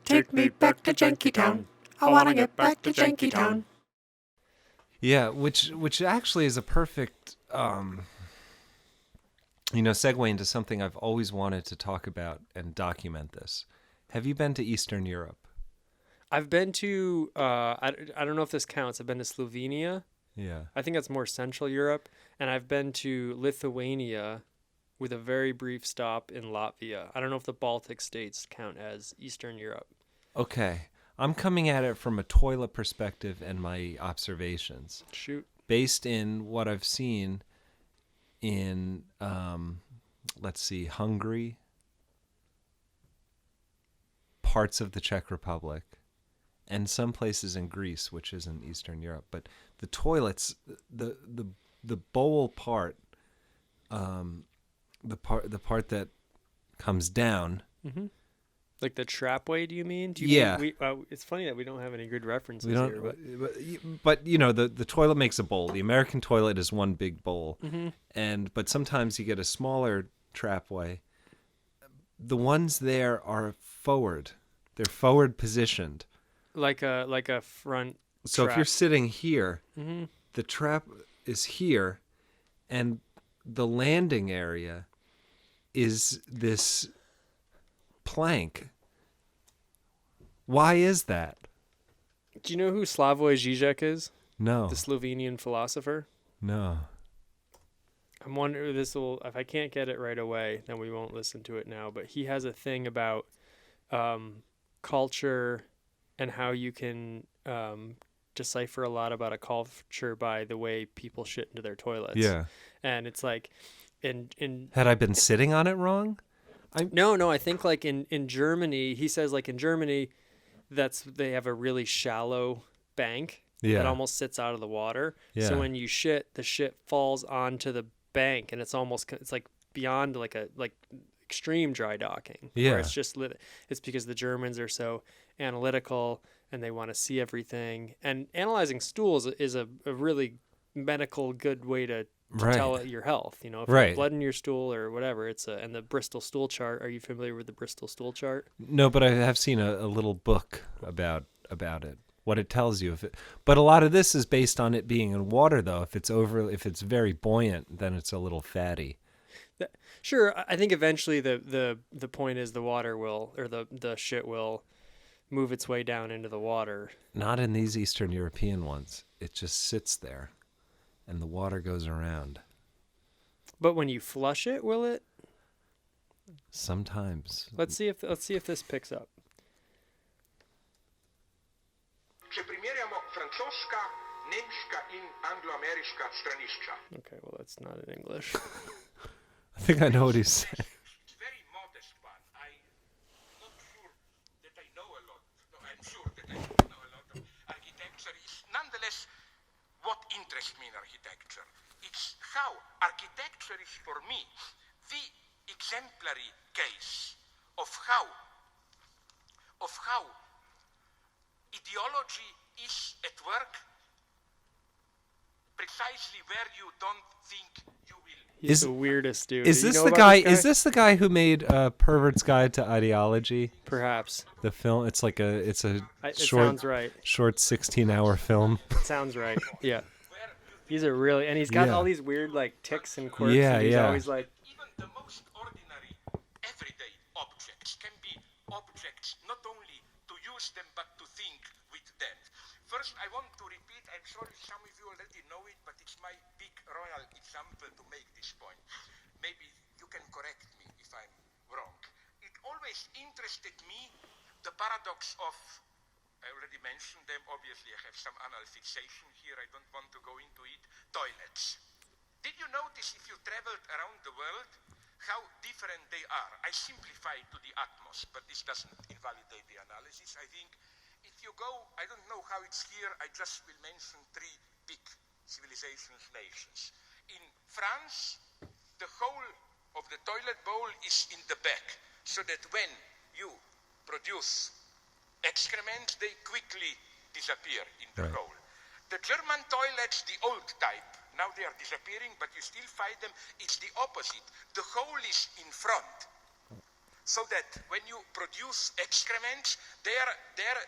Take me back to Janky Town. I want to get back to Janky Town. Yeah, which actually is a perfect, segue into something I've always wanted to talk about and document this. Have you been to Eastern Europe? I've been to, I don't know if this counts. I've been to Slovenia. Yeah. I think that's more Central Europe. And I've been to Lithuania with a very brief stop in Latvia. I don't know if the Baltic states count as Eastern Europe. Okay. I'm coming at it from a toilet perspective and my observations. Shoot. Based in what I've seen in, Hungary, parts of the Czech Republic, and some places in Greece, which is in Eastern Europe. But the toilets, the bowl part, the part that comes down. Mm-hmm. Like the trapway, do you mean? It's funny that we don't have any good references here. But the toilet makes a bowl. The American toilet is one big bowl. Mm-hmm. But sometimes you get a smaller trapway. The ones there are forward. They're forward positioned. Like a front So trap. If you're sitting here, mm-hmm. the trap is here, and the landing area is this plank. Why is that? Do you know who Slavoj Žižek is? No. The Slovenian philosopher? No. I'm wondering if I can't get it right away, then we won't listen to it now. But he has a thing about culture and how you can decipher a lot about a culture by the way people shit into their toilets. Yeah. And it's like in Had I been sitting on it wrong? No, I think like in Germany, he says like in Germany they have a really shallow bank that almost sits out of the water. Yeah. So when you shit, the shit falls onto the bank, and it's like beyond like extreme dry docking. Yeah. Where it's because the Germans are so analytical and they want to see everything. And analyzing stools is a really medical good way to tell it your health. You know, if you have blood in your stool or whatever, and the Bristol stool chart. Are you familiar with the Bristol stool chart? No, but I have seen a little book about it. What it tells you. But a lot of this is based on it being in water, though. If it's very buoyant, then it's a little fatty. Sure, I think eventually the point is the water will, or the shit will move its way down into the water. Not in these Eastern European ones. It just sits there, and the water goes around. But when you flush it, will it? Sometimes. Let's see if this picks up. Okay, well that's not in English. I think I know what he's saying. It's very modest one. I'm not sure that I know a lot. No, I'm sure that I don't know a lot of architecture. Is nonetheless what interests me in architecture. It's how architecture is for me the exemplary case of how ideology is at work precisely where you don't think you will. He's the weirdest dude. Is this the guy? Is this the guy who made Pervert's Guide to Ideology? Perhaps. The film. It's a it short, sounds right. Short 16-hour film. It sounds right. Yeah. He's and he's got all these weird like tics and quirks. Yeah, and he's always like. Even the most ordinary, everyday objects can be objects not only to use them but to think with them. First, I want to repeat. I'm sorry, some of you already know it, but it's my big royal example to make this point. Maybe you can correct me if I'm wrong. It always interested me the paradox of, I already mentioned them, obviously I have some anal fixation here, I don't want to go into it, toilets. Did you notice if you traveled around the world how different they are? I simplify to the utmost, but this doesn't invalidate the analysis. I think if you go, I don't know how it's here, I just will mention three big civilizations, nations. In France, the whole of the toilet bowl is in the back, so that when you produce excrement, they quickly disappear in the hole. The German toilets, the old type, now they are disappearing, but you still find them, it's the opposite. The hole is in front. so that when you produce excrements, they're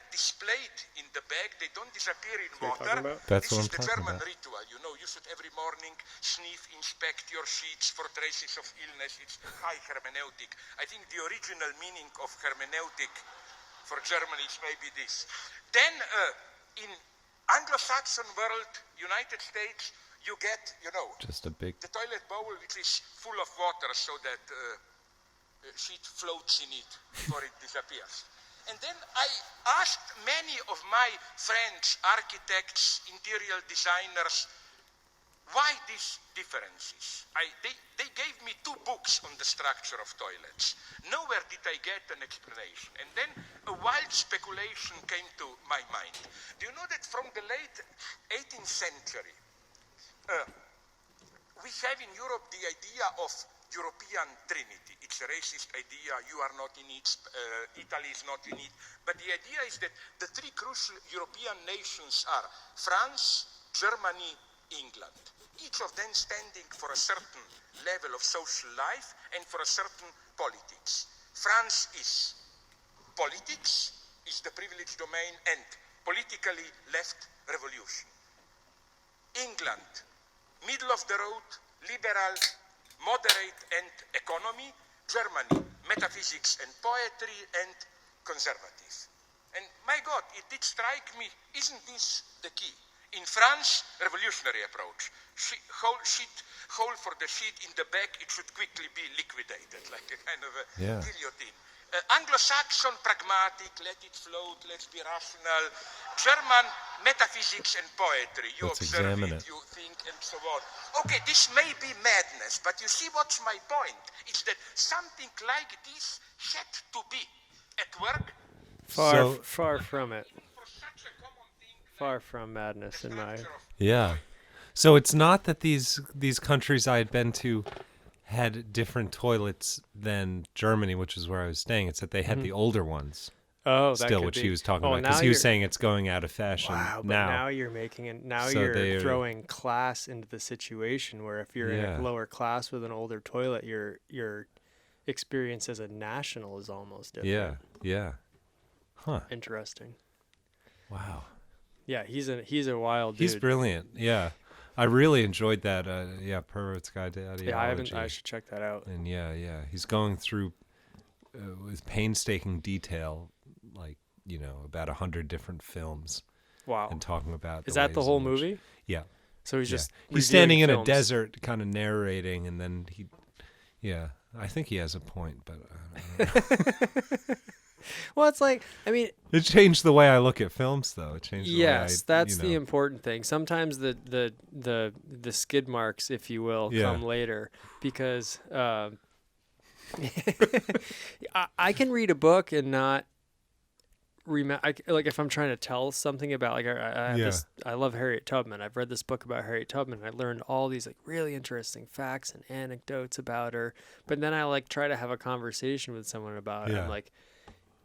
displayed in the bag. They don't disappear in what you're water. talking about? That's This what is I'm the talking German about. ritual. You know, you should every morning sniff, inspect your sheets for traces of illness. It's high hermeneutic. I think the original meaning of hermeneutic for Germany is maybe this. Then in Anglo-Saxon world, United States, you get, Just a big. the toilet bowl which is full of water so that shit floats in it before it disappears. And then I asked many of my friends, architects, interior designers, why these differences? They gave me 2 books on the structure of toilets. Nowhere did I get an explanation. And then a wild speculation came to my mind. Do you know that from the late 18th century, we have in Europe the idea of European Trinity. It's a racist idea. You are not in it. Italy is not in it. But the idea is that the 3 crucial European nations are France, Germany, England. Each of them standing for a certain level of social life and for a certain politics. France is politics, is the privileged domain and politically left revolution. England, middle of the road, liberal, moderate and economy. Germany, metaphysics and poetry and conservative. And my God, it did strike me, isn't this the key? In France, revolutionary approach. Hole for the sheet in the back, it should quickly be liquidated, like a kind of a guillotine. Anglo-Saxon, pragmatic, let it float, let's be rational. German, metaphysics and poetry. You Let's observe examine it, it. you think, and so on. Okay, this may be madness, but you see what's my point? It's that something like this had to be at work Far from it. for such a common thing like Far from madness in my. structure of Yeah. So it's not that these countries I had been to had different toilets than Germany, which is where I was staying. It's that they had the older ones Oh, that still, could which be. he was talking Oh, about, because now he was you're- saying it's going out of fashion Wow, but now. now you're making it. Now So you're they're- throwing class into the situation where if you're in Yeah. a lower class with an older toilet, your experience as a national is almost different. Yeah. Huh. Interesting. Wow. Yeah, he's a wild dude. He's brilliant. Yeah. I really enjoyed that. Pervert's Guide to Ideology. Yeah, I haven't. I should check that out. And he's going through with painstaking detail, like, about 100 different films Wow. and talking about. Is that the ways whole in which- movie? Yeah. So he's just He's standing in a reviewing films. desert, kind of narrating, and then I think he has a point, but I don't know. Well, it's like, I mean, It changed the way I look at films, though. It changed. yes, the way that's the important thing. Sometimes the skid marks, if you will, Yeah. come later because I can read a book and not remember. Like if I'm trying to tell something about, like I have this. I love Harriet Tubman. I've read this book about Harriet Tubman. I learned all these like really interesting facts and anecdotes about her. But then I like try to have a conversation with someone about it. Yeah. I'm like,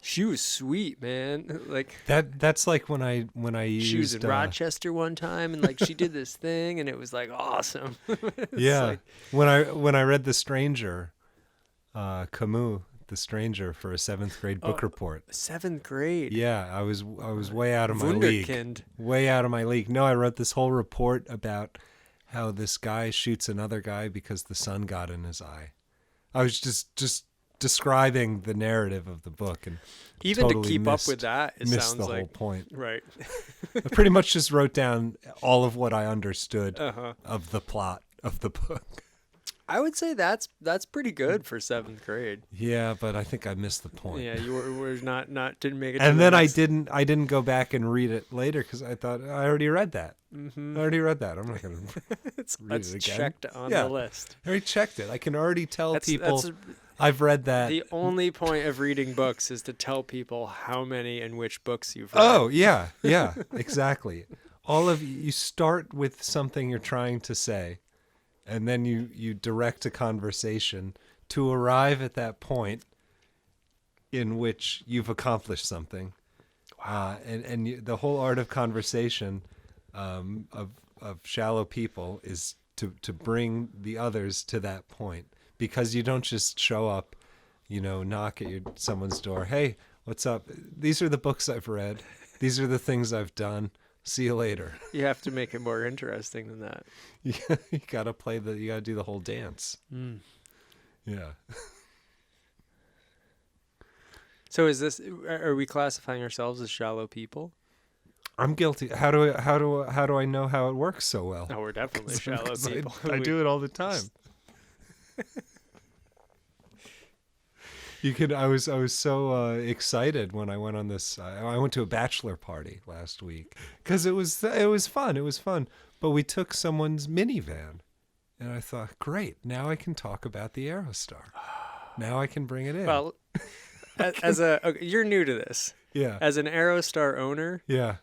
she was sweet, man. Like. That's like when I used. She was in Rochester one time, and like she did this thing, and it was like awesome. It's Yeah, like- when I read The Stranger, Camus, The Stranger, for a 7th grade book report. 7th grade. Yeah, I was way out of my league. Wunderkind. Way out of my league. No, I wrote this whole report about how this guy shoots another guy because the sun got in his eye. I was just describing the narrative of the book, and Even totally to keep missed, up with that, it missed sounds the like whole point. right. I pretty much just wrote down all of what I understood Uh-huh. of the plot of the book. I would say that's pretty good for 7th grade. Yeah, but I think I missed the point. Yeah, you were not didn't make it. to And the then next- I didn't go back and read it later because I thought I already read that. Mm-hmm. I already read that. I'm not going to it's read that's it again. checked on Yeah. the list. I already checked it. I can already tell That's people I've read that. the only point of reading books is to tell people how many and which books you've read. Oh, yeah, exactly. You start with something you're trying to say, and then you direct a conversation to arrive at that point in which you've accomplished something. Wow. The whole art of conversation of shallow people is to bring the others to that point, because you don't just show up knock at someone's door. Hey, what's up? These are the books I've read. These are the things I've done. See you later. You have to make it more interesting than that. You gotta you gotta do the whole dance. Yeah. So are we classifying ourselves as shallow people? I'm guilty. How do I know how it works so well? No, we're definitely shallow people. I do it all the time. I was so excited when I went on this. I went to a bachelor party last week because it was fun. It was fun. But we took someone's minivan, and I thought, great. Now I can talk about the Aerostar. Now I can bring it in. Well, you're new to this. Yeah. As an Aerostar owner, Yeah.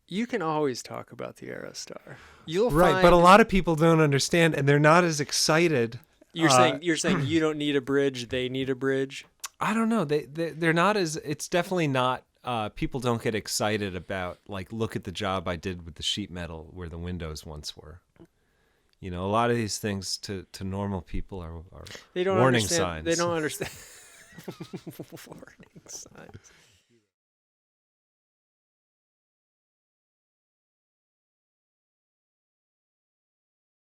you can always talk about the Aerostar. You'll right, find, but a lot of people don't understand, and they're not as excited. You're saying you don't need a bridge; they need a bridge. I don't know. They're not as. It's definitely not. People don't get excited about look at the job I did with the sheet metal where the windows once were. A lot of these things to normal people are They don't warning understand. signs. They don't understand. Warning signs.